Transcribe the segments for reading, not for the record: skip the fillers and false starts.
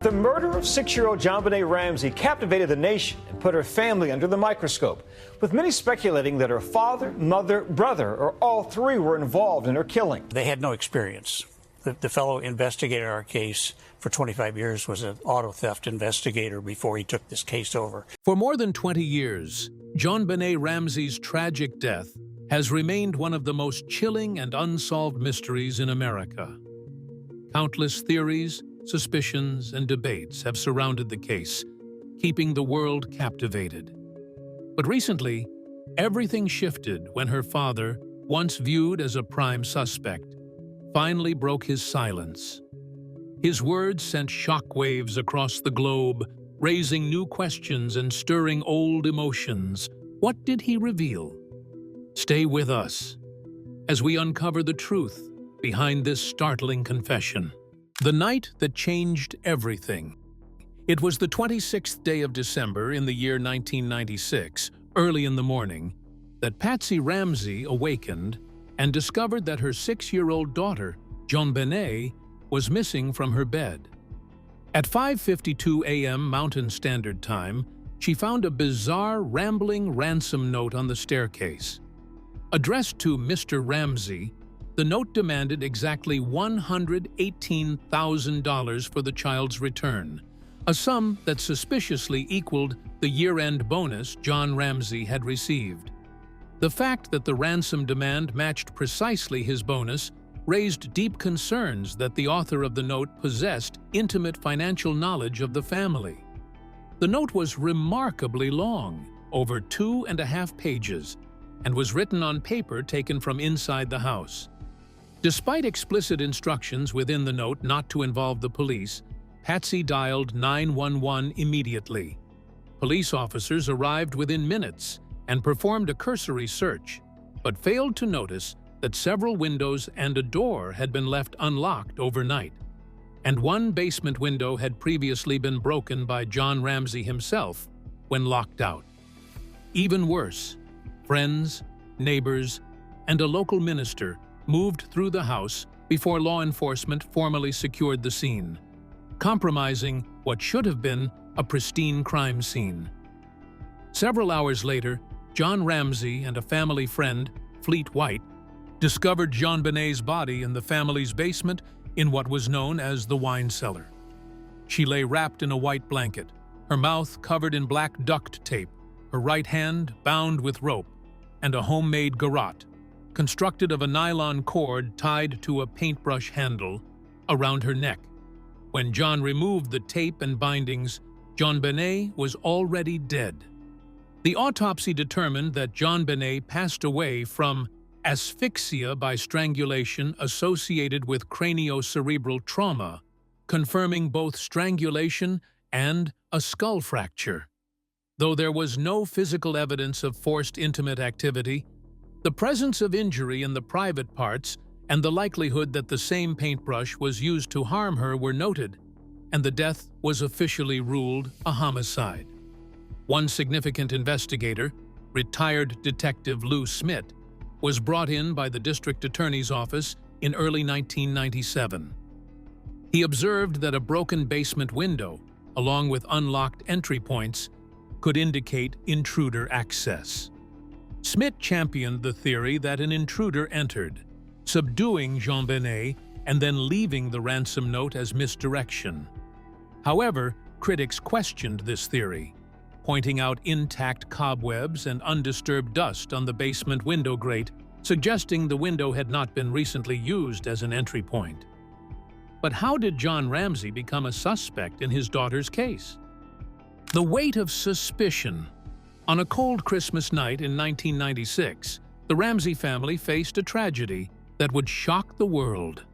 The murder of 6-year-old JonBenet Ramsey captivated the nation and put her family under the microscope, with many speculating that her father, mother, brother, or all three were involved in her killing. They had no experience. The fellow investigating our case for 25 years was an auto theft investigator before he took this case over. For more than 20 years, JonBenet Ramsey's tragic death has remained one of the most chilling and unsolved mysteries in America. Countless theories, suspicions, and debates have surrounded the case, keeping the world captivated. But recently, everything shifted when her father, once viewed as a prime suspect, finally broke his silence. His words sent shockwaves across the globe, raising new questions and stirring old emotions. What did he reveal? Stay with us as we uncover the truth behind this startling confession. The night that changed everything. It was the 26th day of December in the year 1996, early in the morning, that Patsy Ramsey awakened and discovered that her 6-year-old daughter, JonBenet, was missing from her bed. At 5:52 a.m. Mountain Standard Time, she found a bizarre, rambling ransom note on the staircase. Addressed to Mr. Ramsey, the note demanded exactly $118,000 for the child's return, a sum that suspiciously equaled the year-end bonus John Ramsey had received. The fact that the ransom demand matched precisely his bonus raised deep concerns that the author of the note possessed intimate financial knowledge of the family. The note was remarkably long, over 2.5 pages, and was written on paper taken from inside the house. Despite explicit instructions within the note not to involve the police, Patsy dialed 911 immediately. Police officers arrived within minutes and performed a cursory search, but failed to notice that several windows and a door had been left unlocked overnight, and one basement window had previously been broken by John Ramsey himself when locked out. Even worse, friends, neighbors, and a local minister moved through the house before law enforcement formally secured the scene, compromising what should have been a pristine crime scene. Several hours later, John Ramsey and a family friend, Fleet White, discovered JonBenet's body in the family's basement in what was known as the wine cellar. She lay wrapped in a white blanket, her mouth covered in black duct tape, her right hand bound with rope, and a homemade garrote, constructed of a nylon cord tied to a paintbrush handle, around her neck. When John removed the tape and bindings, JonBenet was already dead. The autopsy determined that JonBenet passed away from asphyxia by strangulation associated with craniocerebral trauma, confirming both strangulation and a skull fracture. Though there was no physical evidence of forced intimate activity, the presence of injury in the private parts and the likelihood that the same paintbrush was used to harm her were noted, and the death was officially ruled a homicide. One significant investigator, retired Detective Lou Smith, was brought in by the district attorney's office in early 1997. He observed that a broken basement window, along with unlocked entry points, could indicate intruder access. Smith championed the theory that an intruder entered, subduing JonBenet and then leaving the ransom note as misdirection. However, critics questioned this theory, pointing out intact cobwebs and undisturbed dust on the basement window grate, suggesting the window had not been recently used as an entry point. But how did John Ramsey become a suspect in his daughter's case? The weight of suspicion. On a cold Christmas night in 1996, the Ramsey family faced a tragedy that would shock the world.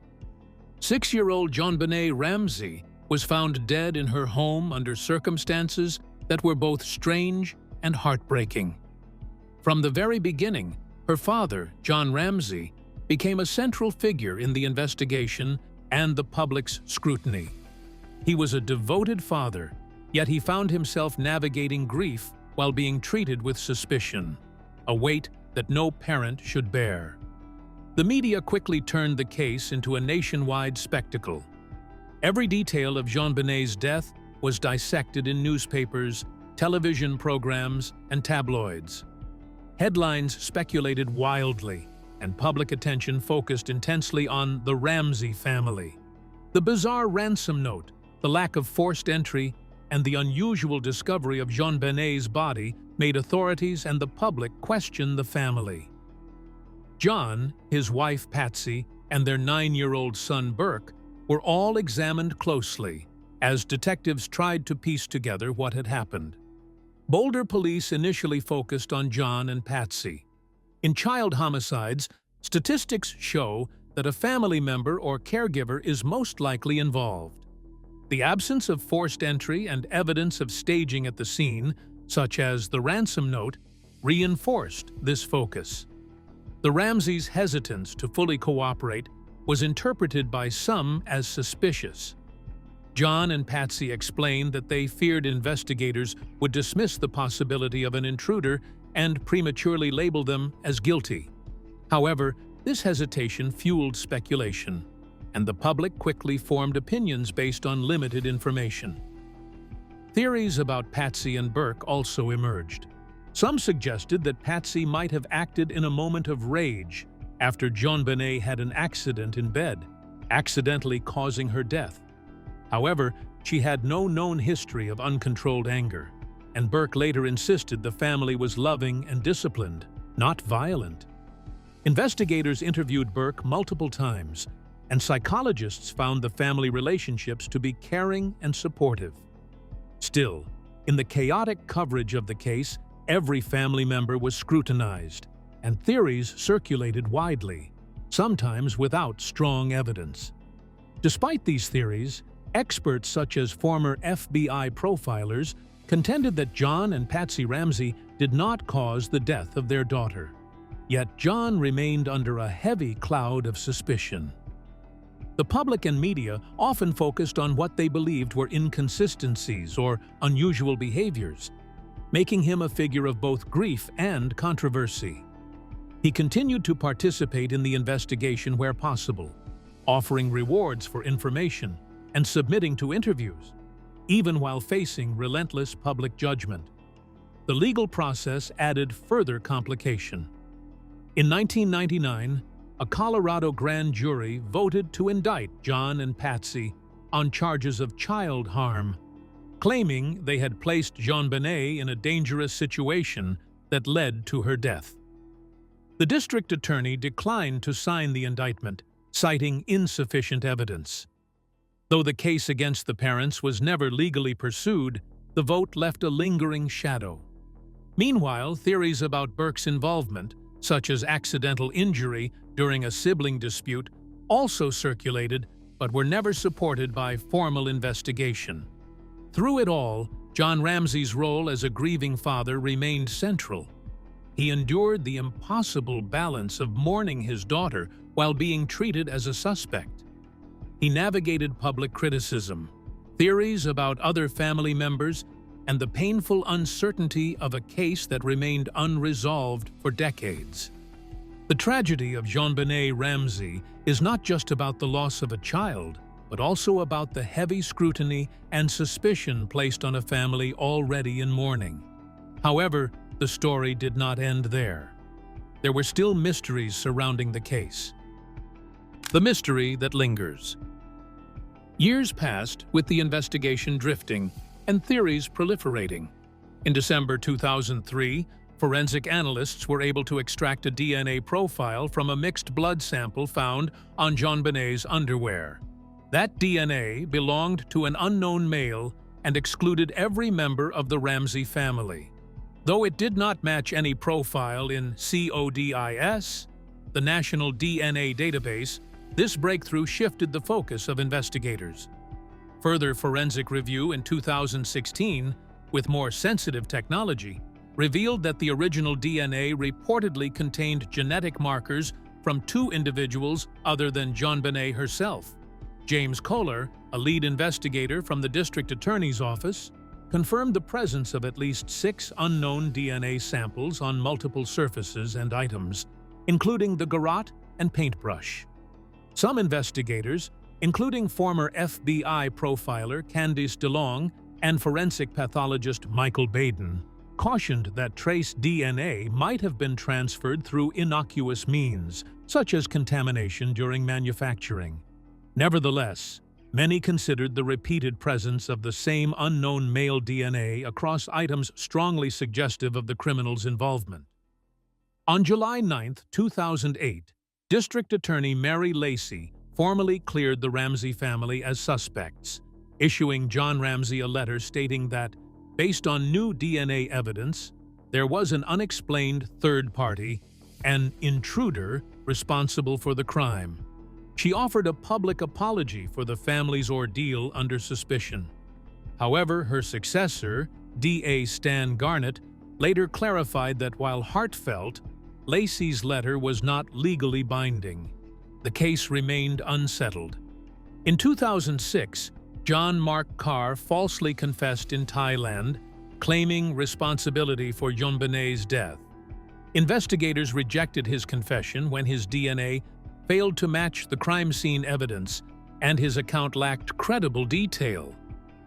6-year-old JonBenet Ramsey was found dead in her home under circumstances that were both strange and heartbreaking. From the very beginning, her father, John Ramsey, became a central figure in the investigation and the public's scrutiny. He was a devoted father, yet he found himself navigating grief while being treated with suspicion, a weight that no parent should bear. The media quickly turned the case into a nationwide spectacle. Every detail of JonBenét's death was dissected in newspapers, television programs, and tabloids. Headlines speculated wildly, and public attention focused intensely on the Ramsey family. The bizarre ransom note, the lack of forced entry, and the unusual discovery of JonBenét's body made authorities and the public question the family. John, his wife Patsy, and their 9-year-old son Burke were all examined closely as detectives tried to piece together what had happened. Boulder police initially focused on John and Patsy. In child homicides, statistics show that a family member or caregiver is most likely involved. The absence of forced entry and evidence of staging at the scene, such as the ransom note, reinforced this focus. The Ramseys' hesitance to fully cooperate was interpreted by some as suspicious. John and Patsy explained that they feared investigators would dismiss the possibility of an intruder and prematurely label them as guilty. However, this hesitation fueled speculation, and the public quickly formed opinions based on limited information. Theories about Patsy and Burke also emerged. Some suggested that Patsy might have acted in a moment of rage after JonBenet had an accident in bed, accidentally causing her death. However, she had no known history of uncontrolled anger, and Burke later insisted the family was loving and disciplined, not violent. Investigators interviewed Burke multiple times, and psychologists found the family relationships to be caring and supportive. Still, in the chaotic coverage of the case, every family member was scrutinized, and theories circulated widely, sometimes without strong evidence. Despite these theories, experts such as former FBI profilers contended that John and Patsy Ramsey did not cause the death of their daughter. Yet John remained under a heavy cloud of suspicion. The public and media often focused on what they believed were inconsistencies or unusual behaviors, making him a figure of both grief and controversy. He continued to participate in the investigation where possible, offering rewards for information and submitting to interviews, even while facing relentless public judgment. The legal process added further complication. In 1999, a Colorado grand jury voted to indict John and Patsy on charges of child harm, claiming they had placed JonBenet in a dangerous situation that led to her death. The district attorney declined to sign the indictment, citing insufficient evidence. Though the case against the parents was never legally pursued, the vote left a lingering shadow. Meanwhile, theories about Burke's involvement, such as accidental injury during a sibling dispute, also circulated but were never supported by formal investigation. Through it all, John Ramsey's role as a grieving father remained central. He endured the impossible balance of mourning his daughter while being treated as a suspect. He navigated public criticism, theories about other family members, and the painful uncertainty of a case that remained unresolved for decades. The tragedy of JonBenet Ramsey is not just about the loss of a child, but also about the heavy scrutiny and suspicion placed on a family already in mourning. However, the story did not end there. There were still mysteries surrounding the case. The mystery that lingers. Years passed with the investigation drifting and theories proliferating. In December 2003, forensic analysts were able to extract a DNA profile from a mixed blood sample found on JonBenet's underwear. That DNA belonged to an unknown male and excluded every member of the Ramsey family. Though it did not match any profile in CODIS, the National DNA Database, this breakthrough shifted the focus of investigators. Further forensic review in 2016, with more sensitive technology, revealed that the original DNA reportedly contained genetic markers from 2 individuals other than JonBenet herself. James Kohler, a lead investigator from the district attorney's office, confirmed the presence of at least 6 unknown DNA samples on multiple surfaces and items, including the garrote and paintbrush. Some investigators, including former FBI profiler Candice DeLong and forensic pathologist Michael Baden, cautioned that trace DNA might have been transferred through innocuous means, such as contamination during manufacturing. Nevertheless, many considered the repeated presence of the same unknown male DNA across items strongly suggestive of the criminal's involvement. On July 9, 2008, District Attorney Mary Lacey formally cleared the Ramsey family as suspects, issuing John Ramsey a letter stating that, based on new DNA evidence, there was an unexplained third party, an intruder, responsible for the crime. She offered a public apology for the family's ordeal under suspicion. However, her successor, D.A. Stan Garnett, later clarified that while heartfelt, Lacey's letter was not legally binding. The case remained unsettled. In 2006, John Mark Carr falsely confessed in Thailand, claiming responsibility for JonBenet's death. Investigators rejected his confession when his DNA failed to match the crime scene evidence and his account lacked credible detail.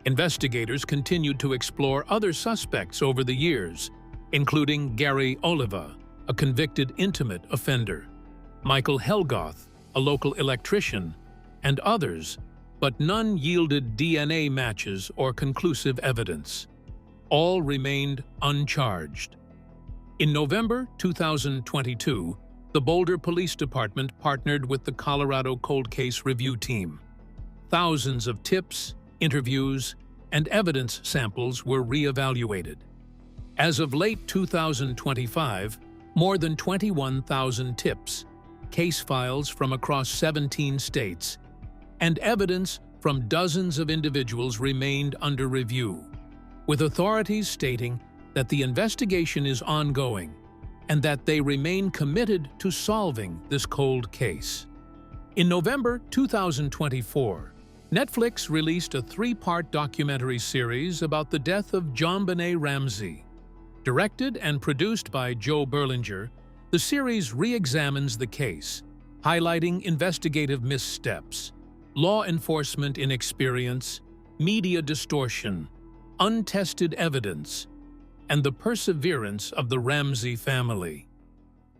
Investigators continued to explore other suspects over the years, including Gary Oliva, a convicted intimate offender, Michael Helgoth, a local electrician, and others, but none yielded DNA matches or conclusive evidence. All remained uncharged. In November 2022, the Boulder Police Department partnered with the Colorado Cold Case Review Team. Thousands of tips, interviews, and evidence samples were re-evaluated. As of late 2025, more than 21,000 tips, case files from across 17 states, and evidence from dozens of individuals remained under review, with authorities stating that the investigation is ongoing and that they remain committed to solving this cold case. In November 2024, Netflix released a 3-part documentary series about the death of JonBenet Ramsey. Directed and produced by Joe Berlinger, the series re-examines the case, highlighting investigative missteps, law enforcement inexperience, media distortion, untested evidence, and the perseverance of the Ramsey family.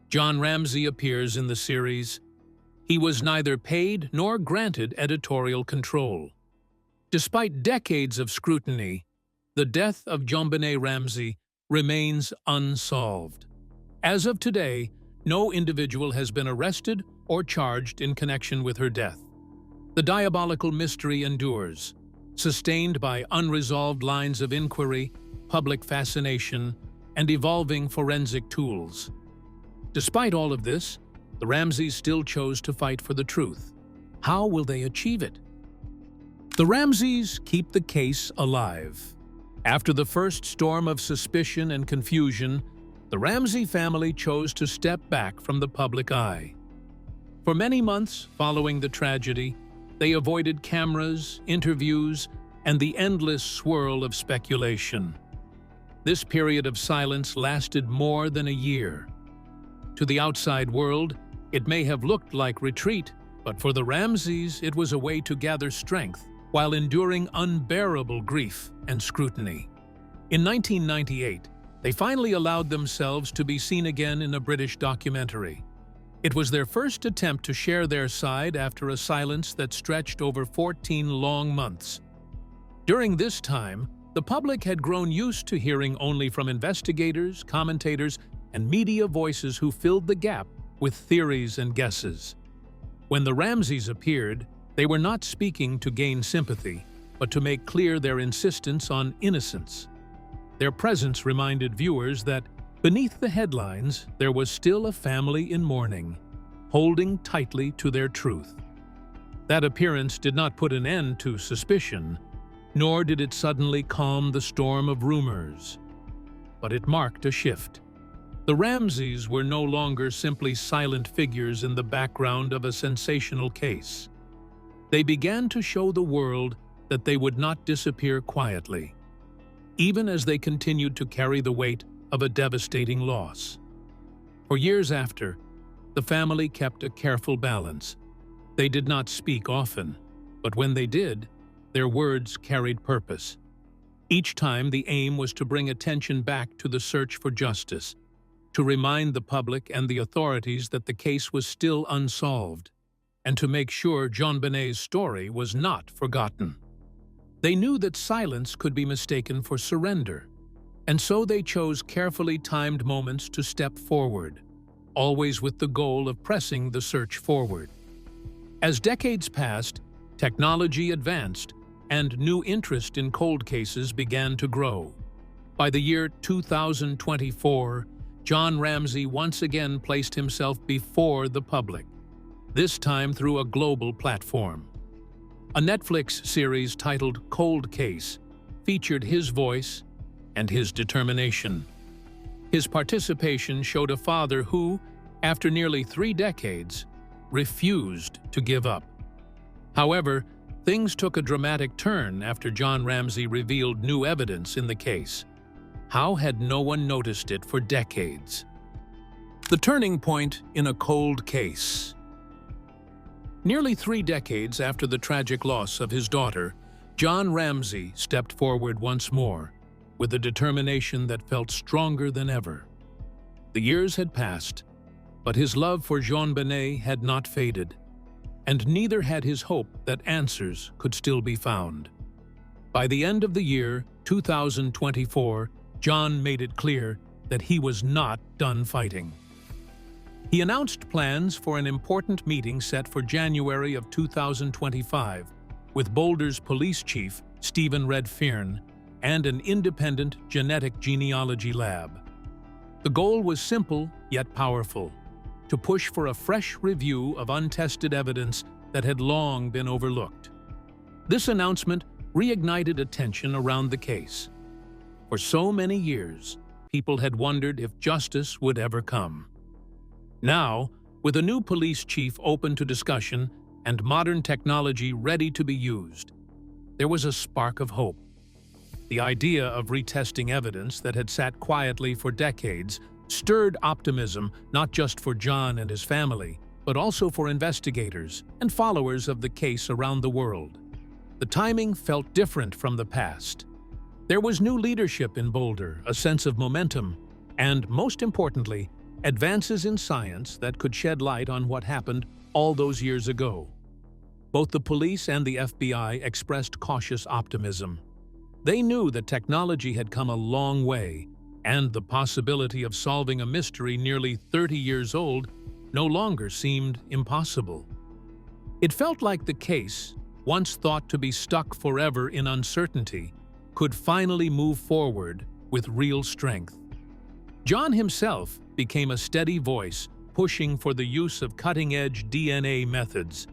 John Ramsey appears in the series. He was neither paid nor granted editorial control. Despite decades of scrutiny, the death of JonBenet Ramsey remains unsolved. As of today, no individual has been arrested or charged in connection with her death. The diabolical mystery endures, sustained by unresolved lines of inquiry, public fascination, and evolving forensic tools. Despite all of this, the Ramseys still chose to fight for the truth. How will they achieve it? The Ramseys keep the case alive. After the first storm of suspicion and confusion, the Ramsey family chose to step back from the public eye. For many months following the tragedy, they avoided cameras, interviews, and the endless swirl of speculation. This period of silence lasted more than a year. To the outside world, it may have looked like retreat, but for the Ramseys, it was a way to gather strength while enduring unbearable grief and scrutiny. In 1998, they finally allowed themselves to be seen again in a British documentary. It was their first attempt to share their side after a silence that stretched over 14 long months. During this time, the public had grown used to hearing only from investigators, commentators, and media voices who filled the gap with theories and guesses. When the Ramseys appeared, they were not speaking to gain sympathy, but to make clear their insistence on innocence. Their presence reminded viewers that beneath the headlines, there was still a family in mourning, holding tightly to their truth. That appearance did not put an end to suspicion, nor did it suddenly calm the storm of rumors. But it marked a shift. The Ramseys were no longer simply silent figures in the background of a sensational case. They began to show the world that they would not disappear quietly, even as they continued to carry the weight of a devastating loss. For years after, the family kept a careful balance. They did not speak often, But when they did, their words carried purpose. Each time the aim was to bring attention back to the search for justice, to remind the public and the authorities that the case was still unsolved, and to make sure JonBenet's story was not forgotten. They knew that silence could be mistaken for surrender, and so they chose carefully timed moments to step forward, always with the goal of pressing the search forward. As decades passed, technology advanced, and new interest in cold cases began to grow. By the year 2024, Jon Ramsey once again placed himself before the public, this time through a global platform. A Netflix series titled Cold Case featured his voice and his determination. His participation showed a father who, after nearly 3 decades, refused to give up. However, things took a dramatic turn after Jon Ramsey revealed new evidence in the case. How had no one noticed it for decades? The turning point in a cold case. Nearly 3 decades after the tragic loss of his daughter, Jon Ramsey stepped forward once more, with a determination that felt stronger than ever. The years had passed, but his love for JonBenet had not faded, and neither had his hope that answers could still be found. By the end of the year 2024, Jon made it clear that he was not done fighting. He announced plans for an important meeting set for January of 2025 with Boulder's police chief, Stephen Redfearn, and an independent genetic genealogy lab. The goal was simple yet powerful: to push for a fresh review of untested evidence that had long been overlooked. This announcement reignited attention around the case. For so many years, people had wondered if justice would ever come. Now, with a new police chief open to discussion and modern technology ready to be used, there was a spark of hope. The idea of retesting evidence that had sat quietly for decades stirred optimism not just for Jon and his family, but also for investigators and followers of the case around the world. The timing felt different from the past. There was new leadership in Boulder, a sense of momentum, and, most importantly, advances in science that could shed light on what happened all those years ago. Both the police and the FBI expressed cautious optimism. They knew that technology had come a long way, and the possibility of solving a mystery nearly 30 years old no longer seemed impossible. It felt like the case, once thought to be stuck forever in uncertainty, could finally move forward with real strength. Jon himself became a steady voice, pushing for the use of cutting-edge DNA methods.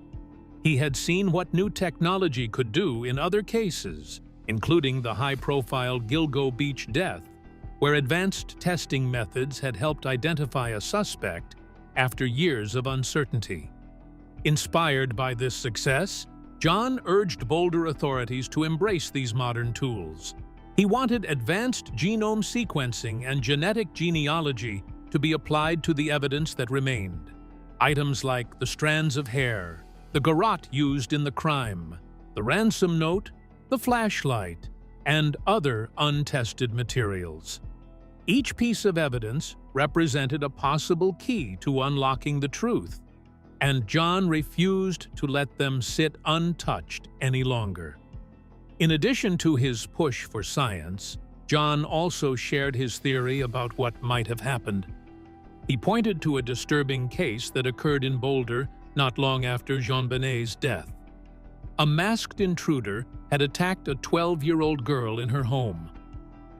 He had seen what new technology could do in other cases, including the high-profile Gilgo Beach death, where advanced testing methods had helped identify a suspect after years of uncertainty. Inspired by this success, Jon urged Boulder authorities to embrace these modern tools. He wanted advanced genome sequencing and genetic genealogy to be applied to the evidence that remained. Items like the strands of hair, the garrote used in the crime, the ransom note, the flashlight, and other untested materials. Each piece of evidence represented a possible key to unlocking the truth, and Jon refused to let them sit untouched any longer. In addition to his push for science, Jon also shared his theory about what might have happened. He pointed to a disturbing case that occurred in Boulder not long after JonBenet's death. A masked intruder had attacked a 12-year-old girl in her home.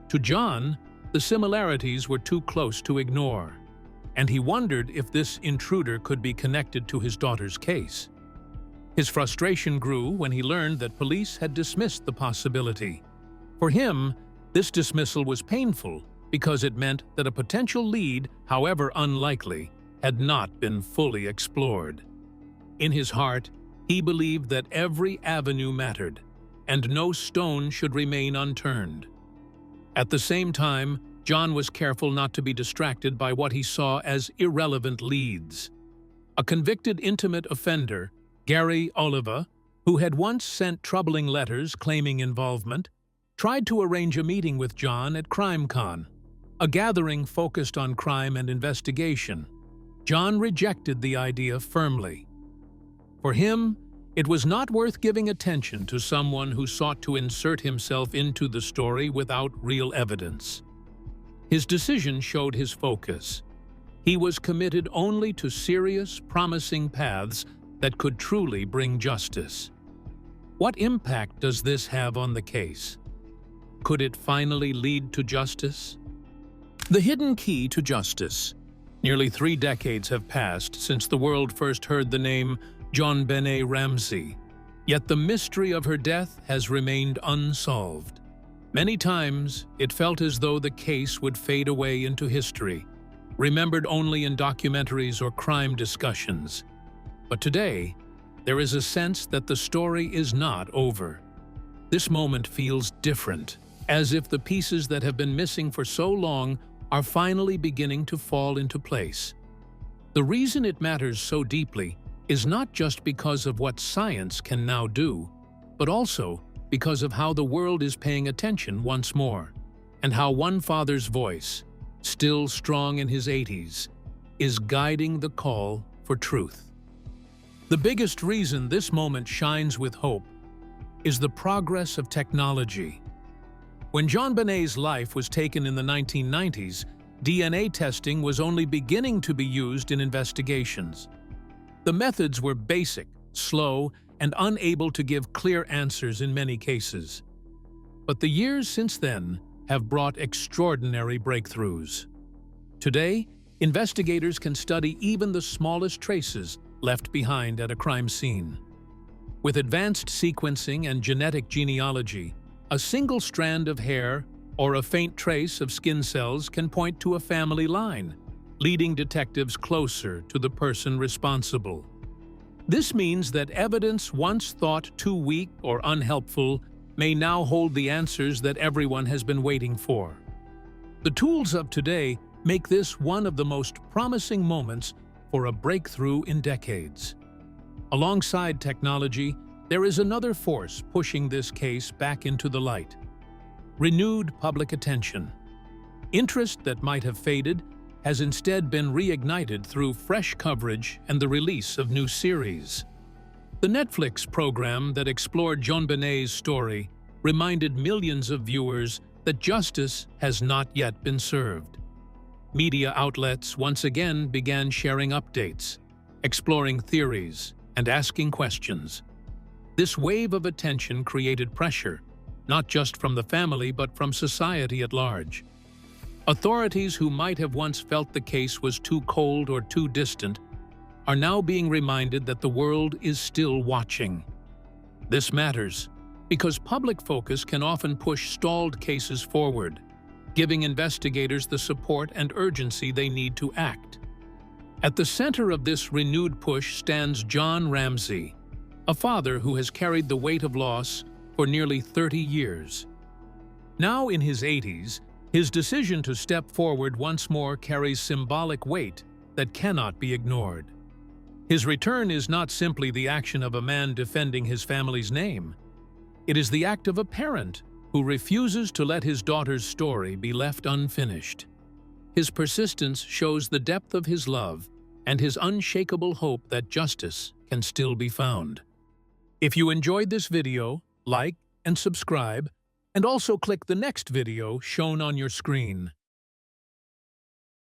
To Jon, the similarities were too close to ignore, and he wondered if this intruder could be connected to his daughter's case. His frustration grew when he learned that police had dismissed the possibility. For him, this dismissal was painful because it meant that a potential lead, however unlikely, had not been fully explored. In his heart, he believed that every avenue mattered, and no stone should remain unturned. At the same time, Jon was careful not to be distracted by what he saw as irrelevant leads. A convicted intimate offender, Gary Oliva, who had once sent troubling letters claiming involvement, tried to arrange a meeting with John at CrimeCon, a gathering focused on crime and investigation. John rejected the idea firmly. For him, it was not worth giving attention to someone who sought to insert himself into the story without real evidence. His decision showed his focus. He was committed only to serious, promising paths that could truly bring justice. What impact does this have on the case? Could it finally lead to justice? The hidden key to justice. Nearly 3 decades have passed since the world first heard the name JonBenet Ramsey, yet the mystery of her death has remained unsolved. Many times, it felt as though the case would fade away into history, remembered only in documentaries or crime discussions. But today, there is a sense that the story is not over. This moment feels different, as if the pieces that have been missing for so long are finally beginning to fall into place. The reason it matters so deeply is not just because of what science can now do, but also because of how the world is paying attention once more, and how one father's voice, still strong in his 80s, is guiding the call for truth. The biggest reason this moment shines with hope is the progress of technology. When JonBenet's life was taken in the 1990s, DNA testing was only beginning to be used in investigations. The methods were basic, slow, and unable to give clear answers in many cases. But the years since then have brought extraordinary breakthroughs. Today, investigators can study even the smallest traces left behind at a crime scene. With advanced sequencing and genetic genealogy, a single strand of hair or a faint trace of skin cells can point to a family line, leading detectives closer to the person responsible. This means that evidence once thought too weak or unhelpful may now hold the answers that everyone has been waiting for. The tools of today make this one of the most promising moments for a breakthrough in decades. Alongside technology, there is another force pushing this case back into the light: renewed public attention. Interest that might have faded has instead been reignited through fresh coverage and the release of new series. The Netflix program that explored JonBenet's story reminded millions of viewers that justice has not yet been served. Media outlets once again began sharing updates, exploring theories, and asking questions. This wave of attention created pressure, not just from the family but from society at large. Authorities who might have once felt the case was too cold or too distant are now being reminded that the world is still watching. This matters because public focus can often push stalled cases forward, giving investigators the support and urgency they need to act. At the center of this renewed push stands John Ramsey, a father who has carried the weight of loss for nearly 30 years. Now in his 80s, his decision to step forward once more carries symbolic weight that cannot be ignored. His return is not simply the action of a man defending his family's name. It is the act of a parent who refuses to let his daughter's story be left unfinished. His persistence shows the depth of his love and his unshakable hope that justice can still be found. If you enjoyed this video, like and subscribe, and also click the next video shown on your screen.